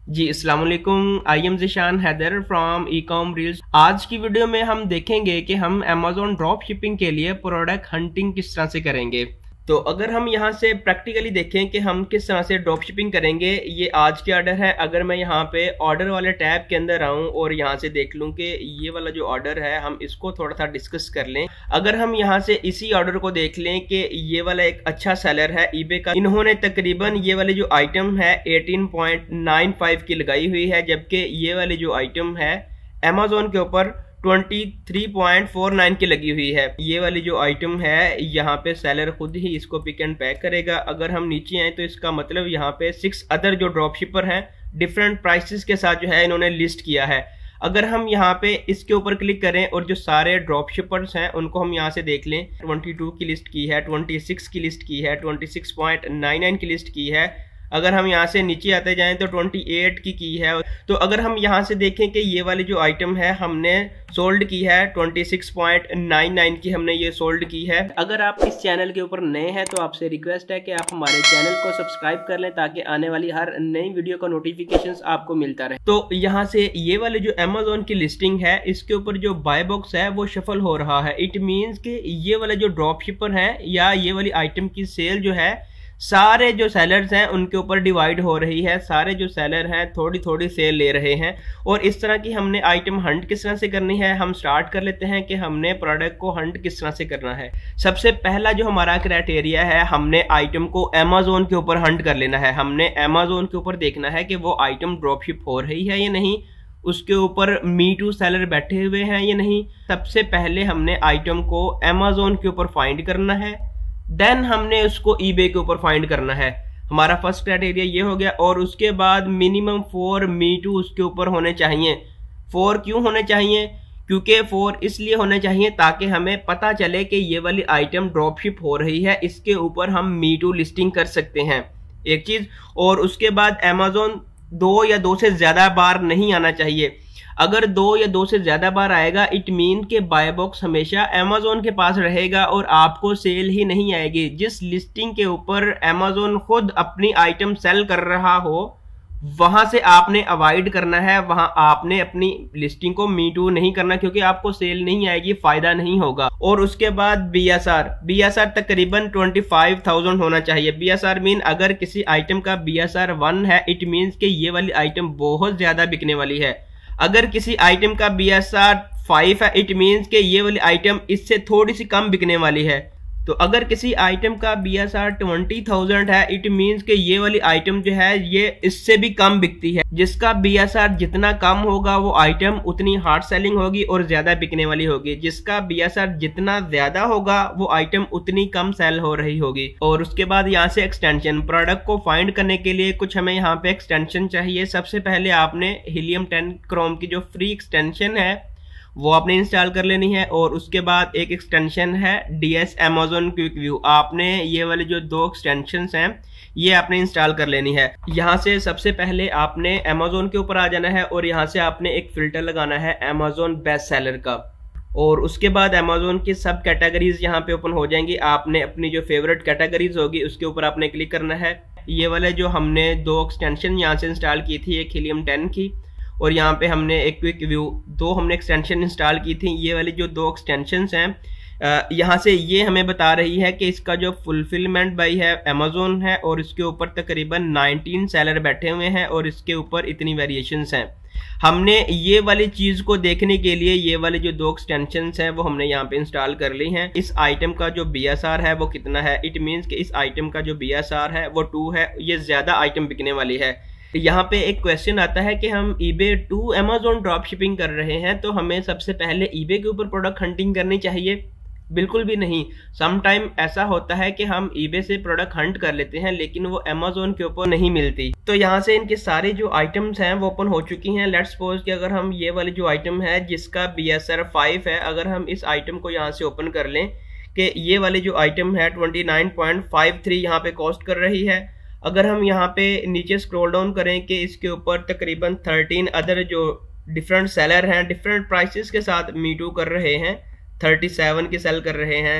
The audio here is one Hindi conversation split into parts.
जी अस्सलाम वालेकुम। I am Zishan Haider from Ecom Reels. आज की वीडियो में हम देखेंगे कि हम अमेज़ॉन ड्रॉप शिपिंग के लिए प्रोडक्ट हंटिंग किस तरह से करेंगे। तो अगर हम यहाँ से प्रैक्टिकली देखें कि हम किस तरह से ड्रॉप शिपिंग करेंगे, ये आज के ऑर्डर है। अगर मैं यहाँ पे ऑर्डर वाले टैब के अंदर आऊँ और यहाँ से देख लूँ कि ये वाला जो ऑर्डर है, हम इसको थोड़ा सा डिस्कस कर लें। अगर हम यहाँ से इसी ऑर्डर को देख लें कि ये वाला एक अच्छा सेलर है ईबे का, इन्होंने तकरीबन ये वाली जो आइटम है 18.95 की लगाई हुई है, जबकि ये वाली जो आइटम है अमेज़ॉन के ऊपर 23.49 की लगी हुई है। ये वाली जो आइटम है यहाँ पे सेलर खुद ही इसको पिक एंड पैक करेगा। अगर हम नीचे आए तो इसका मतलब यहाँ पे 6 अदर जो ड्रॉप शिपर हैं डिफरेंट प्राइसेस के साथ जो है इन्होंने लिस्ट किया है। अगर हम यहाँ पे इसके ऊपर क्लिक करें और जो सारे ड्रॉप शिपर्स हैं उनको हम यहाँ से देख लें, 22 की लिस्ट की है, 26 की लिस्ट की है, 26.99 की लिस्ट की है। अगर हम यहाँ से नीचे आते जाएं तो 28 की है। तो अगर हम यहाँ से देखें कि ये वाली जो आइटम है हमने सोल्ड की है 26.99 की, हमने ये सोल्ड की है। अगर आप इस चैनल के ऊपर नए हैं तो आपसे रिक्वेस्ट है कि आप हमारे चैनल को सब्सक्राइब कर लें ताकि आने वाली हर नई वीडियो का नोटिफिकेशंस आपको मिलता रहे। तो यहाँ से ये वाली जो अमेज़ॉन की लिस्टिंग है इसके ऊपर जो बाय बॉक्स है वो शफल हो रहा है। इट मीन्स कि ये वाले जो ड्रॉप शिपर है या ये वाली आइटम की सेल जो है सारे जो सेलर्स हैं उनके ऊपर डिवाइड हो रही है। सारे जो सेलर हैं थोड़ी थोड़ी सेल ले रहे हैं। और इस तरह की हमने आइटम हंट किस तरह से करनी है, हम स्टार्ट कर लेते हैं कि हमने प्रोडक्ट को हंट किस तरह से करना है। सबसे पहला जो हमारा क्राइटेरिया है, हमने आइटम को अमेज़ॉन के ऊपर हंट कर लेना है। हमने अमेज़ॉन के ऊपर देखना है कि वो आइटम ड्रॉपशिप हो रही है या नहीं, उसके ऊपर मी टू सेलर बैठे हुए हैं या नहीं। सबसे पहले हमने आइटम को अमेज़ॉन के ऊपर फाइंड करना है, देन हमने उसको ईबे के ऊपर फाइंड करना है। हमारा फर्स्ट क्राइटेरिया ये हो गया। और उसके बाद मिनिमम 4 मी टू उसके ऊपर होने चाहिए। 4 क्यों होने चाहिए? क्योंकि 4 इसलिए होने चाहिए ताकि हमें पता चले कि ये वाली आइटम ड्रॉपशिप हो रही है, इसके ऊपर हम मी टू लिस्टिंग कर सकते हैं, एक चीज। और उसके बाद अमेज़ॉन 2 या 2 से ज्यादा बार नहीं आना चाहिए। अगर 2 या 2 से ज्यादा बार आएगा इट मीन के बाय बॉक्स हमेशा अमेज़ॉन के पास रहेगा और आपको सेल ही नहीं आएगी। जिस लिस्टिंग के ऊपर अमेज़ॉन खुद अपनी आइटम सेल कर रहा हो वहां से आपने अवॉइड करना है, वहां आपने अपनी लिस्टिंग को मी टू नहीं करना, क्योंकि आपको सेल नहीं आएगी, फायदा नहीं होगा। और उसके बाद बीएसआर तकरीबन 25,000 होना चाहिए। बीएसआर मीन अगर किसी आइटम का बीएसआर 1 है इट मीन्स कि ये वाली आइटम बहुत ज्यादा बिकने वाली है। अगर किसी आइटम का बीएसआर 5 है इट मीन्स कि ये वाली आइटम इससे थोड़ी सी कम बिकने वाली है। तो अगर किसी आइटम का बीएसआर 20,000 है इट मीन्स कि ये वाली आइटम जो है ये इससे भी कम बिकती है। जिसका बीएसआर जितना कम होगा वो आइटम उतनी हार्ड सेलिंग होगी और ज्यादा बिकने वाली होगी। जिसका बीएसआर जितना ज्यादा होगा वो आइटम उतनी कम सेल हो रही होगी। और उसके बाद यहाँ से एक्सटेंशन, प्रोडक्ट को फाइंड करने के लिए कुछ हमें यहाँ पे एक्सटेंशन चाहिए। सबसे पहले आपने हीलियम 10 क्रोम की जो फ्री एक्सटेंशन है वो आपने इंस्टॉल कर लेनी है। और उसके बाद एक एक्सटेंशन है DS अमेज़ॉन क्विक व्यू, आपने ये वाले जो 2 एक्सटेंशंस हैं ये आपने इंस्टॉल कर लेनी है। यहाँ से सबसे पहले आपने अमेज़ॉन के ऊपर आ जाना है और यहाँ से आपने एक फिल्टर लगाना है अमेज़ॉन बेस्ट सेलर का। और उसके बाद अमेज़ॉन की सब कैटेगरीज यहाँ पे ओपन हो जाएंगी। आपने अपनी जो फेवरेट कैटेगरीज होगी उसके ऊपर आपने क्लिक करना है। ये वाले जो हमने 2 एक्सटेंशन यहाँ से इंस्टॉल की थी, एक हीलियम 10 की और यहाँ पे हमने एक क्विक व्यू, 2 हमने एक्सटेंशन इंस्टॉल की थी। ये वाली जो 2 एक्सटेंशंस हैं यहाँ से ये हमें बता रही है कि इसका जो फुलफिलमेंट बाई है अमेज़ॉन है और इसके ऊपर तकरीबन 19 सेलर बैठे हुए हैं और इसके ऊपर इतनी वेरिएशंस हैं। हमने ये वाली चीज को देखने के लिए ये वाले जो 2 एक्सटेंशंस हैं वो हमने यहाँ पे इंस्टॉल कर ली हैं। इस आइटम का जो बीएसआर है वो कितना है, इट मीन्स कि इस आइटम का जो बीएसआर है वो 2 है, ये ज्यादा आइटम बिकने वाली है। यहाँ पे एक क्वेश्चन आता है कि हम eBay to Amazon drop shipping कर रहे हैं तो हमें सबसे पहले eBay के ऊपर प्रोडक्ट हंटिंग करनी चाहिए? बिल्कुल भी नहीं। सम टाइम ऐसा होता है कि हम eBay से प्रोडक्ट हंट कर लेते हैं लेकिन वो अमेज़ॉन के ऊपर नहीं मिलती। तो यहाँ से इनके सारे जो आइटम्स हैं वो ओपन हो चुकी हैं। लेट्स सपोज कि अगर हम ये वाली जो आइटम है जिसका BSR 5 है, अगर हम इस आइटम को यहाँ से ओपन कर लें कि ये वाली जो आइटम है 29.53 यहाँ पे कॉस्ट कर रही है। अगर हम यहाँ पे नीचे स्क्रॉल डाउन करें कि इसके ऊपर तकरीबन 13 अदर जो डिफरेंट सेलर हैं डिफरेंट प्राइसेस के साथ मी टू कर रहे हैं, 37 की सेल कर रहे हैं,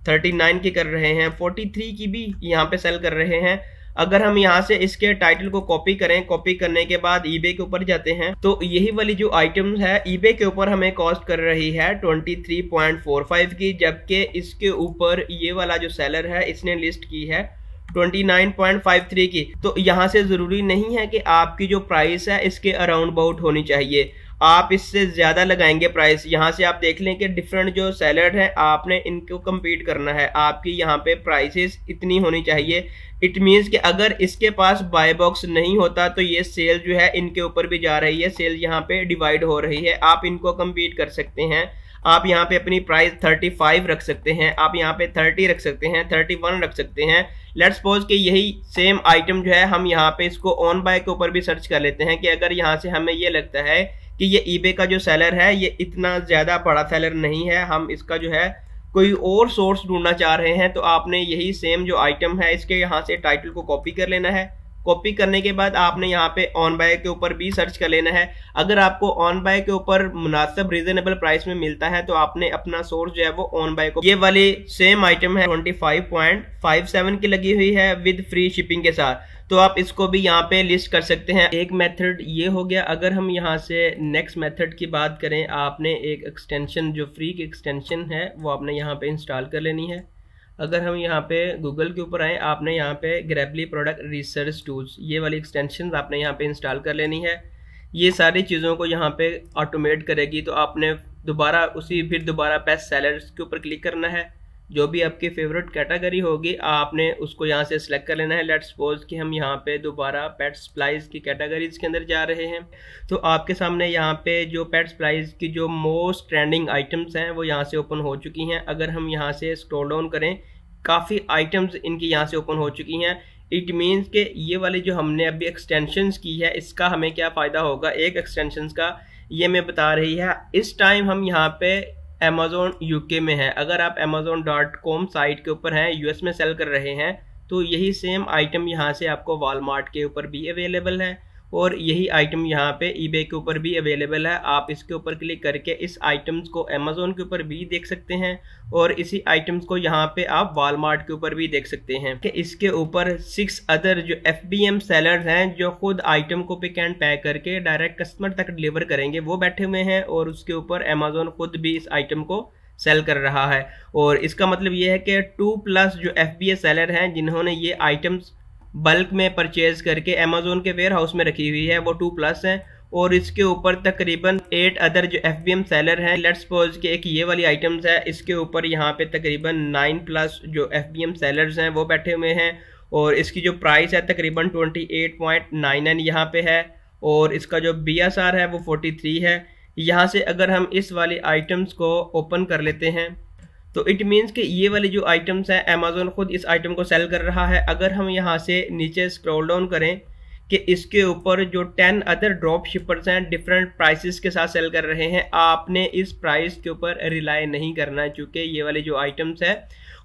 39 की कर रहे हैं, 43 की भी यहाँ पे सेल कर रहे हैं। अगर हम यहाँ से इसके टाइटल को कॉपी करें, कॉपी करने के बाद ईबे के ऊपर जाते हैं तो यही वाली जो आइटम्स है ईबे के ऊपर हमें कॉस्ट कर रही है 23.45 की, जबकि इसके ऊपर ये वाला जो सेलर है इसने लिस्ट की है 29.53 की। तो यहाँ से जरूरी नहीं है कि आपकी जो प्राइस है इसके अराउंड अबाउट होनी चाहिए, आप इससे ज्यादा लगाएंगे प्राइस। यहाँ से आप देख लें कि डिफरेंट जो सेलर है आपने इनको compete करना है, आपकी यहाँ पे प्राइसेस इतनी होनी चाहिए। इट मीन्स कि अगर इसके पास बाय बॉक्स नहीं होता तो ये सेल जो है इनके ऊपर भी जा रही है, सेल यहाँ पे डिवाइड हो रही है। आप इनको compete कर सकते हैं, आप यहाँ पे अपनी प्राइस 35 रख सकते हैं, आप यहाँ पे 30 रख सकते हैं, 31 रख सकते हैं। लेट्स सपोज कि यही सेम आइटम जो है हम यहाँ पे इसको ऑन बाय के ऊपर भी सर्च कर लेते हैं कि अगर यहाँ से हमें ये लगता है कि ये ईबे का जो सेलर है ये इतना ज्यादा बड़ा सेलर नहीं है, हम इसका जो है कोई और सोर्स ढूंढना चाह रहे हैं, तो आपने यही सेम जो आइटम है इसके यहाँ से टाइटल को कॉपी कर लेना है। कॉपी करने के बाद आपने यहाँ पे ऑन बाय के ऊपर भी सर्च कर लेना है। अगर आपको ऑन बाय के ऊपर मुनासिब रीजनेबल प्राइस में मिलता है तो आपने अपना सोर्स जो है वो ऑन बाय को, ये वाली सेम आइटम है 25.57 की लगी हुई है विद फ्री शिपिंग के साथ, तो आप इसको भी यहाँ पे लिस्ट कर सकते हैं। एक मेथड ये हो गया। अगर हम यहाँ से नेक्स्ट मेथड की बात करें, आपने एक एक्सटेंशन जो फ्री की एक्सटेंशन है वो आपने यहाँ पे इंस्टॉल कर लेनी है। अगर हम यहाँ पे गूगल के ऊपर आए, आपने यहाँ पे ग्रेबली प्रोडक्ट रिसर्च टूल्स ये वाली एक्सटेंशन आपने यहाँ पे इंस्टॉल कर लेनी है। ये सारी चीज़ों को यहाँ पे ऑटोमेट करेगी, तो आपने फिर दोबारा बेस्ट सेलर्स के ऊपर क्लिक करना है। जो भी आपकी फेवरेट कैटेगरी होगी आपने उसको यहाँ से सिलेक्ट कर लेना है। लेट्स सपोज कि हम यहाँ पे दोबारा पेट सप्लाईज की कैटेगरीज के अंदर जा रहे हैं, तो आपके सामने यहाँ पे जो पेट सप्लाईज की जो मोस्ट ट्रेंडिंग आइटम्स हैं वो यहाँ से ओपन हो चुकी हैं। अगर हम यहाँ से स्क्रॉल डाउन करें, काफ़ी आइटम्स इनकी यहाँ से ओपन हो चुकी हैं। इट मीन्स कि ये वाली जो हमने अभी एक्सटेंशंस की है इसका हमें क्या फ़ायदा होगा। एक एक्सटेंशंस का ये मैं बता रही है, इस टाइम हम यहाँ पे अमेज़ॉन यूके में है। अगर आप amazon.com साइट के ऊपर हैं, यूएस में सेल कर रहे हैं, तो यही सेम आइटम यहाँ से आपको वॉलमार्ट के ऊपर भी अवेलेबल है और यही आइटम यहाँ पे ईबे के ऊपर भी अवेलेबल है। आप इसके ऊपर क्लिक करके इस आइटम्स को अमेज़ॉन के ऊपर भी देख सकते हैं और इसी आइटम्स को यहाँ पे आप वॉलमार्ट के ऊपर भी देख सकते हैं कि इसके ऊपर 6 अदर जो FBM सेलर्स हैं जो खुद आइटम को पिक एंड पैक करके डायरेक्ट कस्टमर तक डिलीवर करेंगे, वो बैठे हुए हैं और उसके ऊपर अमेज़ॉन खुद भी इस आइटम को सेल कर रहा है। और इसका मतलब ये है कि 2+ जो FBA सेलर हैं जिन्होंने ये आइटम्स बल्क में परचेज करके अमेज़ॉन के वेयर हाउस में रखी हुई है वो 2+ हैं और इसके ऊपर तकरीबन 8 अदर जो FBM सेलर हैं। लेट्स सपोज कि एक ये वाली आइटम्स है, इसके ऊपर यहाँ पे तकरीबन 9+ जो FBM सेलर्स हैं वो बैठे हुए हैं और इसकी जो प्राइस है तकरीबन 28.99 यहाँ पे है और इसका जो BSR है वो 43 है। यहाँ से अगर हम इस वाली आइटम्स को ओपन कर लेते हैं तो इट मीन्स कि ये वाली जो आइटम्स हैं अमेज़ॉन खुद इस आइटम को सेल कर रहा है। अगर हम यहाँ से नीचे स्क्रॉल डाउन करें कि इसके ऊपर जो 10 अदर ड्रॉप शिपर्स हैं डिफरेंट प्राइसेस के साथ सेल कर रहे हैं, आपने इस प्राइस के ऊपर रिलाई नहीं करना क्योंकि ये वाली जो आइटम्स है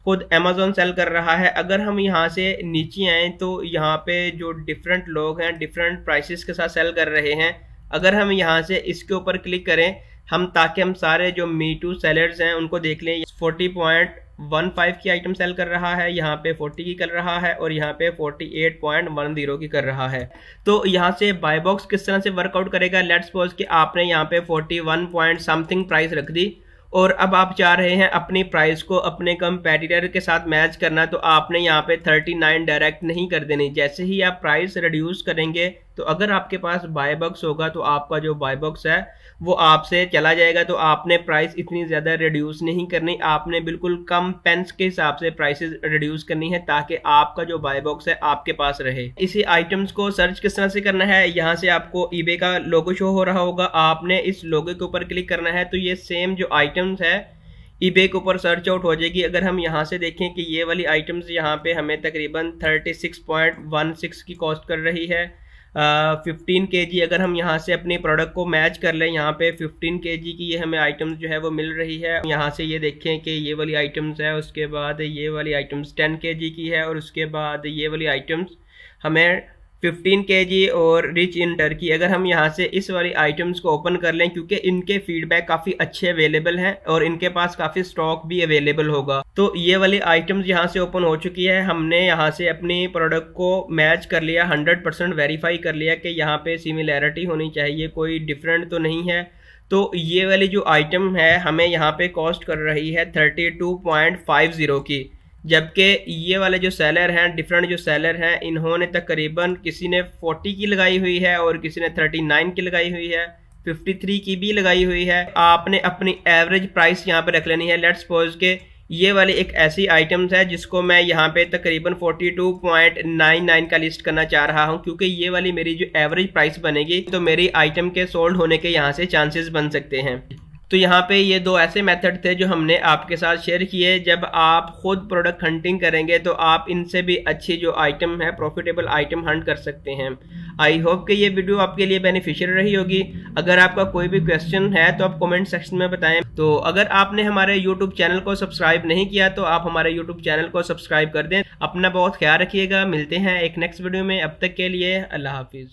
खुद अमेज़ॉन सेल कर रहा है। अगर हम यहाँ से नीचे आएँ तो यहाँ पे जो डिफरेंट लोग हैं डिफरेंट प्राइसेस के साथ सेल कर रहे हैं। अगर हम यहाँ से इसके ऊपर क्लिक करें ताकि हम सारे जो मीटू सेलर्स हैं उनको देख लें, 40.15 की आइटम सेल कर रहा है, यहाँ पे 40 की कर रहा है और यहाँ पे 48.10 की कर रहा है। तो यहाँ से बाय बॉक्स किस तरह से वर्कआउट करेगा। लेट्स सपोज कि आपने यहाँ पे 41 पॉइंट समथिंग प्राइस रख दी और अब आप चाह रहे हैं अपनी प्राइस को अपने कंपेटिटर के साथ मैच करना, तो आपने यहाँ पे 39 डायरेक्ट नहीं कर देनी। जैसे ही आप प्राइस रिड्यूस करेंगे तो अगर आपके पास बाय बॉक्स होगा तो आपका जो बाय बॉक्स है वो आपसे चला जाएगा, तो आपने प्राइस इतनी ज़्यादा रिड्यूस नहीं करनी, आपने बिल्कुल कम पेंस के हिसाब से प्राइसेस रिड्यूस करनी है ताकि आपका जो बाय बॉक्स है आपके पास रहे। इसी आइटम्स को सर्च किस तरह से करना है, यहाँ से आपको ईबे का लोगो शो हो रहा होगा, आपने इस लोगो के ऊपर क्लिक करना है तो ये सेम जो आइटम्स है ईबे के ऊपर सर्च आउट हो जाएगी। अगर हम यहाँ से देखें कि ये वाली आइटम्स यहाँ पे हमें तकरीबन 36.16 की कॉस्ट कर रही है। 15 kg अगर हम यहाँ से अपने प्रोडक्ट को मैच कर लें, यहाँ पे 15 kg की ये हमें आइटम्स जो है वो मिल रही है। यहाँ से ये देखें कि ये वाली आइटम्स है, उसके बाद ये वाली आइटम्स 10 kg की है और उसके बाद ये वाली आइटम्स हमें 15 kg और रिच इन टर्की, अगर हम यहाँ से इस वाली आइटम्स को ओपन कर लें, क्योंकि इनके फीडबैक काफ़ी अच्छे अवेलेबल हैं और इनके पास काफ़ी स्टॉक भी अवेलेबल होगा। तो ये वाली आइटम्स यहाँ से ओपन हो चुकी है। हमने यहाँ से अपनी प्रोडक्ट को मैच कर लिया, 100% वेरीफाई कर लिया कि यहाँ पे सिमिलैरिटी होनी चाहिए, कोई डिफरेंट तो नहीं है। तो ये वाली जो आइटम है हमें यहाँ पे कॉस्ट कर रही है 32.50 की, जबकि ये वाले जो सेलर हैं, डिफरेंट जो सेलर हैं, इन्होंने तकरीबन किसी ने 40 की लगाई हुई है और किसी ने 39 की लगाई हुई है, 53 की भी लगाई हुई है। आपने अपनी एवरेज प्राइस यहाँ पे रख लेनी है। लेट्स सपोज के ये वाली एक ऐसी आइटम्स है जिसको मैं यहाँ पे तकरीबन 42.99 का लिस्ट करना चाह रहा हूँ, क्योंकि ये वाली मेरी जो एवरेज प्राइस बनेगी तो मेरी आइटम के सोल्ड होने के यहाँ से चांसेस बन सकते हैं। तो यहाँ पे ये दो ऐसे मेथड थे जो हमने आपके साथ शेयर किए। जब आप खुद प्रोडक्ट हंटिंग करेंगे तो आप इनसे भी अच्छी जो आइटम है, प्रॉफिटेबल आइटम हंट कर सकते हैं। आई होप कि ये वीडियो आपके लिए बेनिफिशियल रही होगी। अगर आपका कोई भी क्वेश्चन है तो आप कमेंट सेक्शन में बताएं। तो अगर आपने हमारे यूट्यूब चैनल को सब्सक्राइब नहीं किया तो आप हमारे यूट्यूब चैनल को सब्सक्राइब कर दें। अपना बहुत ख्याल रखिएगा, मिलते हैं एक नेक्स्ट वीडियो में। अब तक के लिए अल्लाह हाफिज़।